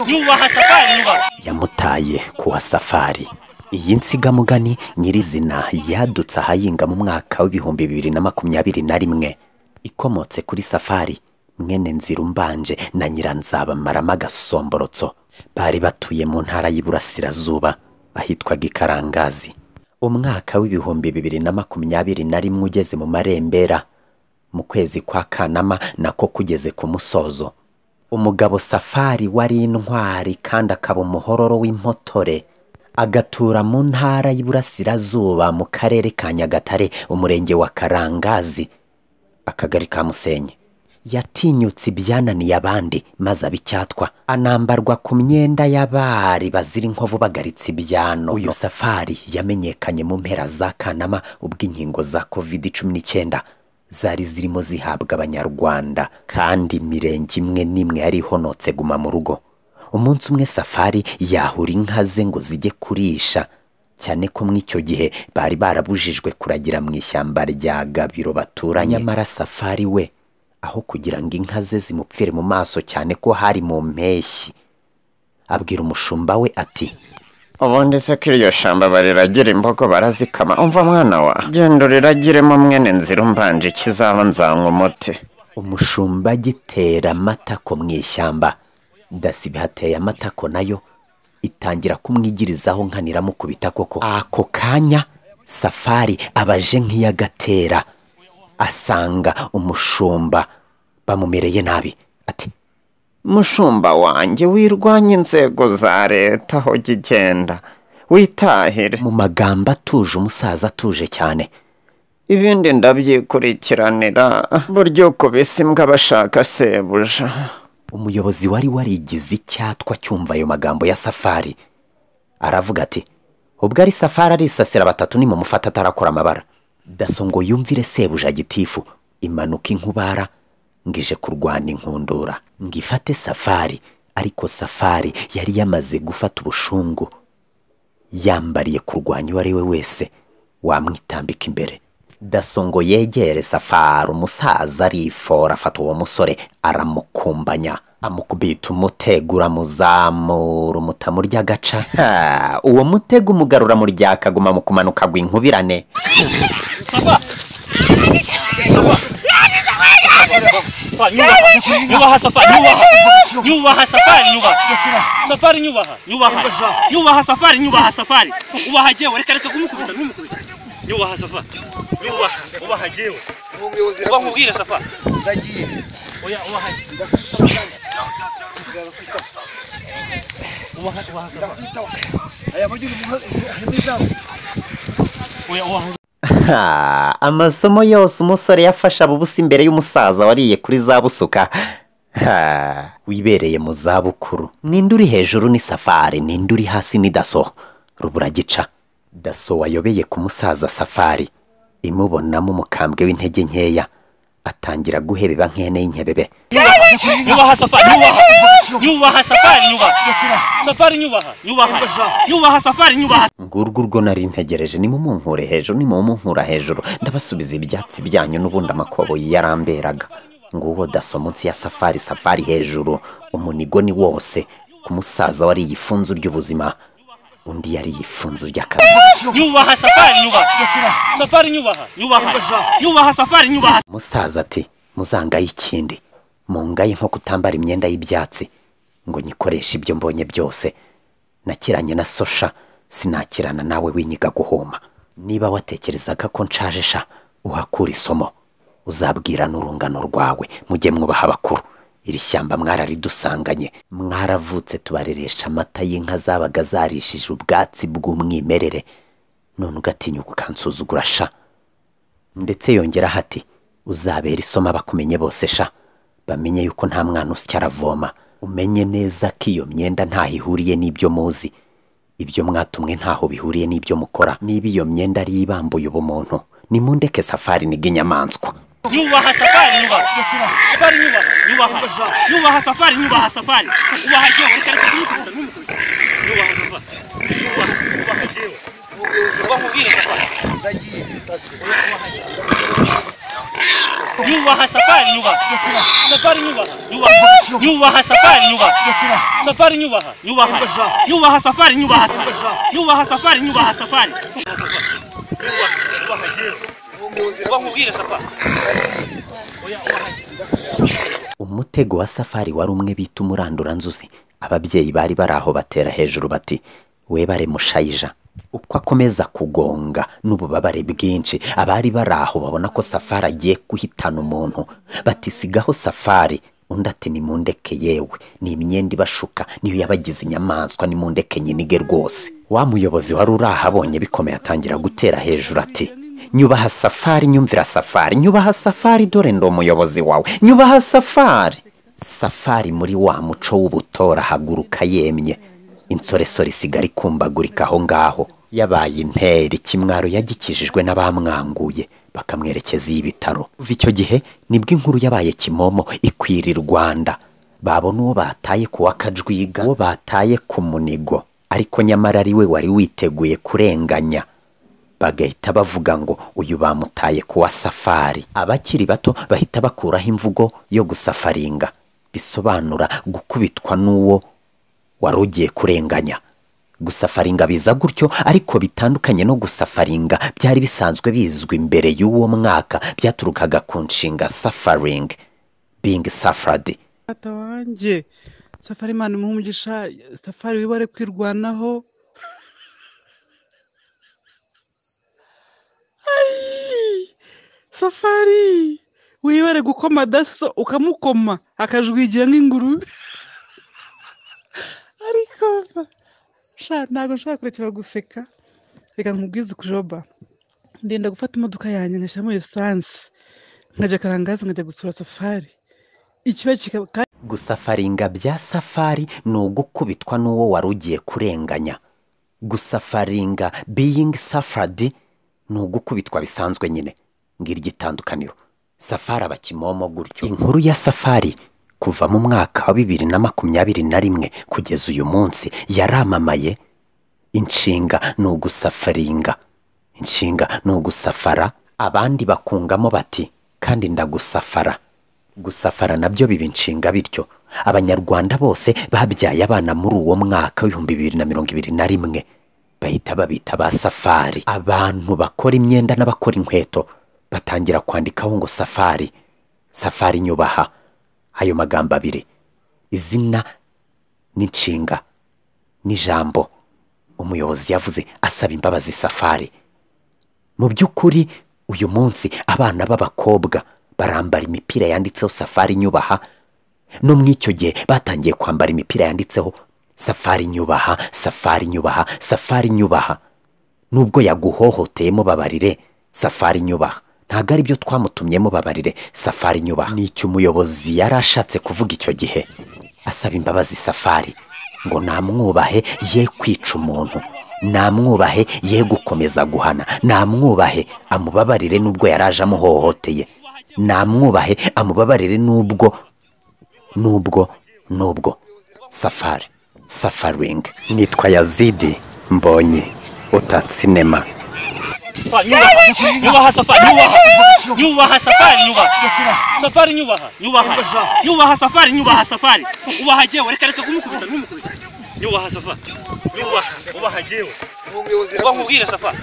Yubaha Safari nyubaha. Yamutaye kuwa Safari. Iyi nsigamugani nyirizina yadutse ahayinga mu mwaka w'ibihumbi 2021 ikomotse kuri Safari mwene Nzirumbanje na Nyiranzabamara Gasomborotso. Bari batuye mu ntara y'Iburasirazuba bahitwaga Ikarangazi. Umwaka w'ibihumbi 2021 ugeze mu marembera, mu kwezi kwa Kanama nako kugeze ku musozo. Umugabo Safari wari intwari kandi akaba umuhororo w'impotore, agatura mu ntara y'Iburasirazuba mu karere ka Nyagatare, umurenge wa Karangazi, akagari ka Musenyi. Yatinyutse ibyananiye abandi maze abicyatwa, anambarwa ku myenda y'abari bazira inkovu bagaritse ibyano. Uyu Safari yamenyekanye mu mpera za Kanama ubwo inkingo za COVID-19 zari zirimo zihabwa abanyarwanda, kandi imirenge imwe n'imwe yari ihonotse guma mu rugo. Umunsi umwe Safari yahura inka ze ngo zijye kurisha, cyane ko mw'icyo gihe bari barabujijwe kuragira mu ishyamba rya Gabiro baturanye. Nyamara Safari we, aho kugira ngo inka ze zimupfire mu maso cyane ko hari mu mpeshyi, abwira umushumba we ati, ubundi se ko iryo shamba bariragira imbogo barazikama, umva mwana wa, genda uriragiremo mwene Nzirumbanje kizaba nzanywa umuti. Umushumba agitera amatako mu ishyamba, Dasibi hateye amatako nayo itangira kumwigirizaho nkanira koko. Ako kanya Safari abaje nk'iyagatera, asanga umushumba bamumereye nabi, ati, mushumba wanjye wirwanye inzego za leta aho gigenda witahire. Mu magambo atuje, umusaza atuje cyane, ibindi ndabyikurikiranira, buryo kubisa imbwa bashaka sebuja. Umuyobozi wari warigize icyatwa cyumva ayo magambo ya Safari aravuga ati, ubwo ari Safari arisasira batatu ni mu mufata atarakora amabara. Daso ngo yumvire sebuja gitifu imanuka inkubara ngije kurwana inkundura ngifate Safari. Ariko Safari yari yamaze gufata ubushungu, yambariye kurwanya uwo ari we wese wamwitambika imbere. Daso ngo yegere Safari, umusaza arifora afata uwo musore aramukumbanya, amukubita umutego uramuzamura umutamurya agaca. Uwo mutego umugarura mu ryakaguma mu kumanuka gw'inkubirane. Yubaha Safari, yubaha Safari, Safari yubaha Safari, yubaha Safari. Ubaha jewe, reka kumukubita n'umukubita. Yubaha Safari, ubaha jewe. Ubamubwira Safari. Ndagiye. Oya ubaha. Ubaha Safari. Aya mugira umuzamu. Oya ubaha. Amasomo yose umusore yafasha bubusa imbere y'umusaza wariye kuri za busuka. Wibereye mu zabukuru. Ninde uri hejuru ni Safari, ninde uri hasi ni Daso. Rubura gica. Daso wayobeye ku musaza Safari, imubonamo umukambwe w'intege nkeya, atangira guhebeba nkene y'inkebebe. Yubaha Safari, yubaha Safari, Safari yubaha Safari, yubaha. Ngurwo urwo nari ntegereje, ni mumunkure hejuru, ni mumunkura hejuru, ndabasubiza ibyatsi byanyu n'ubundi amakobo yaramberaga. Nguwo Daso munsi ya Safari, Safari hejuru, umunigo ni wose ku musaza wari ifunzu ry'ubuzima, undi yari ifunzu ry'akazi. Yubaha Safari, Safari yubaha Safari, yubaha. Musaza ati, muzangaye ikindi, mungaye nko kutambara imyenda y'ibyatsi ngo nyikoresha ibyo mbonye byose. Nakiranye na Sosha, sinakirana nawe winyiga guhoma. Niba watekerezaga ko nshaje sha, uhakura isomo, uzabwira n'urungano rwawe, mujye mwubaha abakuru. Iri shyamba mwararidusanganye, mwaravutse tubareresha amata y'inka zabaga zarishije ubwatsi bw'umwimerere, none ugatinyuka ukansuzugura sha. Ndetse yongera hati, uzabera isomo abakumenye bose sha, bamenye yuko nta mwana usya aravoma. Umenye neza ko iyo myenda ntaho ihuriye n'ibyo muzi, ibyo mwatumwe ntaho bihuriye n'ibyo mukora. Niba iyo myenda ari ibambuye ubumuntu, nimundeke Safari niga inyamaswa. Yubaha Safari, yubaha Safari, yubaha Safari. Ubaha jewe, reka kumukubita n'umukubita. Yubaha Safari, ubaha jewe. Ubamubwira Safari. Ndagiye. nyubaha safari nyubaha safari nyubaha nyubaha safari nyubaha safari nyubaha nyubaha safari nyubaha safari nyubaha safari ubahubwire safari. Umutego wa Safari wari umwe bita umuranduranzuzi. Ababyeyi bari baraho batera hejuru bati webare mushayija. Uko akomeza kugonga n'ububabare bwinshi, abari baraho babona ko Safari agiye guhitana umuntu, bati sigaho Safari. Undi ati nimundeke yewe, ni imyenda ibashuka niyo yabagize inyamaswa, nimundeke nyinige rwose. Wa muyobozi wari urahabonye bikomeye atangira gutera hejuru ati nyubaha Safari, nyumvira Safari, nyubaha Safari, dore ndo umuyobozi wawe, nyubaha Safari. Safari muri wa muco w'ubutora haguruka yemye, insoresore isigara ikumbagurika aho ngaho. Yabaye interi, kimwaro yagikijijwe n'abamwanguye bakamwerekeza y'ibitaro. Kuva icyo gihe nibwo inkuru yabaye kimomo ikwira i Rwanda. Babona uwo bataye kuwa Kajwiga, uwo bataye ku Munigo, ariko nyamara ari we wari witeguye kurenganya. Bagahita bavuga ngo uyu bamutaye kuwa Safari. Abakiri bato bahita bakuraho imvugo yo gusafaringa, bisobanura gukubitwa n'uwo wari ugiye kurenganya. Gusafaringa biza gutyo, ariko bitandukanye no gusafaringa byari bisanzwe bizwi imbere y'uwo mwaka. Byaturukaga ku nshinga suffering, being suffered. Ata wanje Safari Imana umugisha, Safari wibare kwirwanaho. Safari wibare gukoma daso ukamukoma akajwigira nk'ingurube. Ariko ntago nshaka kurekera guseka, reka nkubwize kujoba. Ndenda gufata imodoka yanjye ngashyiramo essence nkajya Karangazi nkajya gusura Safari. Ikiba gusafaringa bya Safari ni ugukubitwa n'uwo wari ugiye kurenganya. Gusafaringa being suffered ni ugukubitwa bisanzwe nyine. Ngira igitandukaniro. Safari abakimomo gutyo. Inkuru ya Safari kuva mu mwaka wa 2021 kugeza uyu munsi yaramamaye. Inshinga ni ugusafaringa, inshinga ni ugusafara. Abandi bakungamo bati kandi ndagusafara. Gusafara nabyo biba inshinga bityo. Abanyarwanda bose babyaye abana muri uwo mwaka wa 2021 bahita babita ba Safari. Abantu bakora imyenda n'abakora inkweto batangira kwandikaho ngo Safari, Safari nyubaha. Ayo magambo abiri, izina n'inshinga n'ijambo, umuyobozi yavuze asaba imbabazi Safari. Mu by'ukuri uyu munsi abana b'abakobwa barambara imipira yanditseho Safari nyubaha, no mw'icyo gihe batangiye kwambara imipira yanditseho Safari nyubaha, Safari nyubaha, Safari nyubaha. Nubwo yaguhohoteyemo babarire, Safari nyubaha. Ntago ari byo twamutumyemo babarire, Safari nyubaha. Ni icyo umuyobozi yarashatse kuvuga icyo gihe, asaba imbabazi Safari ngo namwubahe ye kwica umuntu, namwubahe ye gukomeza guhana, namwubahe amubabarire nubwo yaraje amuhohoteye, namwubahe amubabarire nubwo Safari, suffering. Nitwa Yazidi Mbonyi, Utatsinema. Nyubaha Safari, nyubaha Safari, Safari nyubaha Safari, nyubaha Safari. Ubaha jewe, reka kumukubita n'umukubita. Nyubaha Safari, ubaha jewe. Ubahubwire Safari.